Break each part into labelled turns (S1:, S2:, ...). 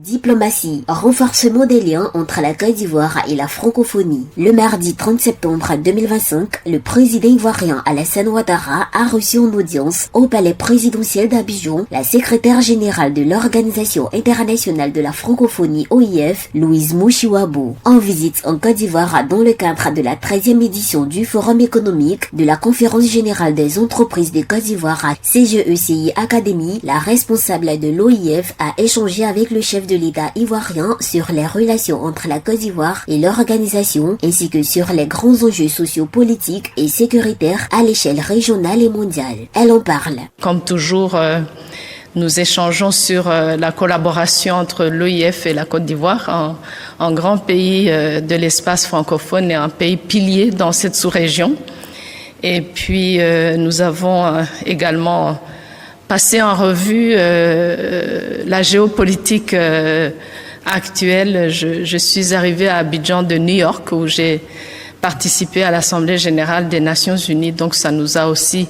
S1: Diplomatie, renforcement des liens entre la Côte d'Ivoire et la francophonie. Le mardi 30 septembre 2025, le président ivoirien Alassane Ouattara a reçu en audience au palais présidentiel d'Abidjan la secrétaire générale de l'Organisation internationale de la francophonie OIF, Louise Mouchiwabo. En visite en Côte d'Ivoire dans le cadre de la 13e édition du Forum économique de la Conférence générale des entreprises de Côte d'Ivoire CGECI Academy, la responsable de l'OIF a échangé avec le chef de l'État ivoirien sur les relations entre la Côte d'Ivoire et l'organisation, ainsi que sur les grands enjeux sociopolitiques et sécuritaires à l'échelle régionale et mondiale. Elle en parle.
S2: Comme toujours, nous échangeons sur la collaboration entre l'OIF et la Côte d'Ivoire, un grand pays de l'espace francophone et un pays pilier dans cette sous-région. Et puis, nous avons également passé en revue la géopolitique actuelle. Je suis arrivée à Abidjan de New York où j'ai participé à l'Assemblée générale des Nations unies. Donc ça nous a aussi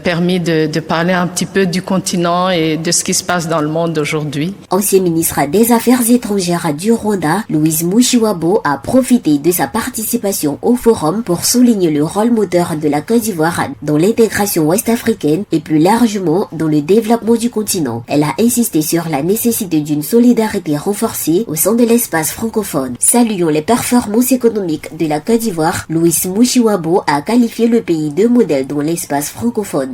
S2: permis de parler un petit peu du continent et de ce qui se passe dans le monde aujourd'hui.
S1: Ancien ministre des Affaires étrangères du Rwanda, Louise Mouchiwabo a profité de sa participation au forum pour souligner le rôle moteur de la Côte d'Ivoire dans l'intégration ouest-africaine et plus largement dans le développement du continent. Elle a insisté sur la nécessité d'une solidarité renforcée au sein de l'espace francophone. Saluant les performances économiques de la Côte d'Ivoire, Louise Mouchiwabo a qualifié le pays de modèle dans l'espace francophone.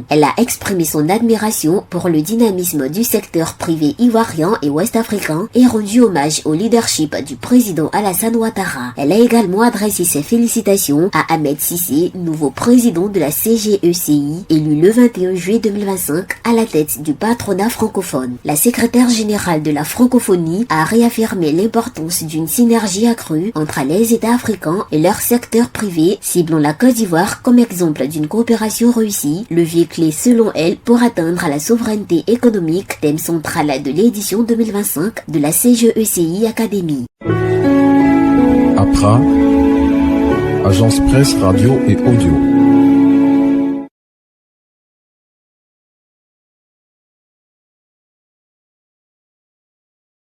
S1: Elle a exprimé son admiration pour le dynamisme du secteur privé ivoirien et ouest-africain et rendu hommage au leadership du président Alassane Ouattara. Elle a également adressé ses félicitations à Ahmed Cissé, nouveau président de la CGECI, élu le 21 juillet 2025 à la tête du patronat francophone. La secrétaire générale de la francophonie a réaffirmé l'importance d'une synergie accrue entre les États africains et leur secteur privé, ciblant la Côte d'Ivoire comme exemple d'une coopération réussie, levier clé selon elle pour atteindre la souveraineté économique, thème central de l'édition 2025 de la CGECI Academy.
S3: APRA, Agence Presse Radio et Audio.